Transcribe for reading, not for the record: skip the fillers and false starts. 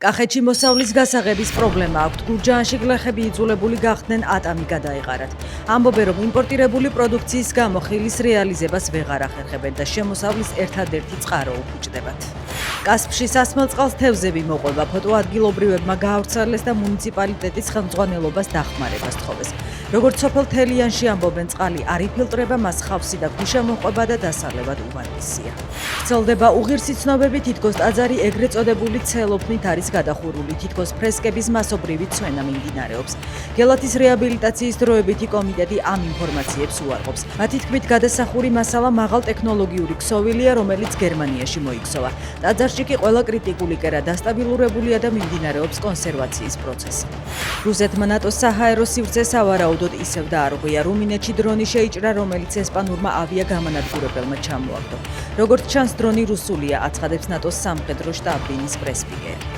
კახეთში მოსავლის გასაღების პრობლემა აქვთ. გურჯაანში გლეხები იძულებული გახდნენ ატამი გადაეყარათ. ამბობენ, რომ იმპორტირებული პროდუქციის გამო ხილის რეალიზებას ვეღარ ახერხებენ და შემოსავლის ერთადერთი წყარო უფუჭდებათ. კასპში სასმელ წყალს თევზები მოყვება. ფოტო ადგილობრივებმა გაავრცელეს და მუნიციპალიტეტის ხელმძღვანელობას დახმარებას თხოვეს. როგორც სოფელ თელიანში ამბობენ, წყალი არ იფილტრება, მას ხავსი და ქვიშა მოყვება და დასარევად უვარგისია. ვრცელდება უღირსი ცნობები, თითქოს ტაძარი ეგრეთ წოდებული ცელოფნით არის გადახურული, თითქოს ფრესკების მასობრივი ცვენა მიმდინარეობს. გელათის რეაბილიტაციის დროებითი კომიტეტი ამ ინფორმაციებს უარყოფს. მათი თქმით, გადასახური მასალა მაღალ ტექნოლოგიური ქსოვილია, რომელიც გერმანიაში მოიქცევა. ტაძარში კი ყველა კრიტიკული კერა დასტაბილურებულია და მიმდინარეობს კონსერვაციის პროცესი. რუსეთმა ნატოს საჰაერო სივრცე სავარაუდოდ ისევ დაარღვია. რუმინეთში დრონი შეიჭრა, რომელიც ესპანურმა ავიაგამანადგურებელმა ჩამოაგდო. როგორც ჩანს, დრონი რუსულია, აცხადებს ნატოს სამხედრო შტაბ-ბინის პრესპიკერი.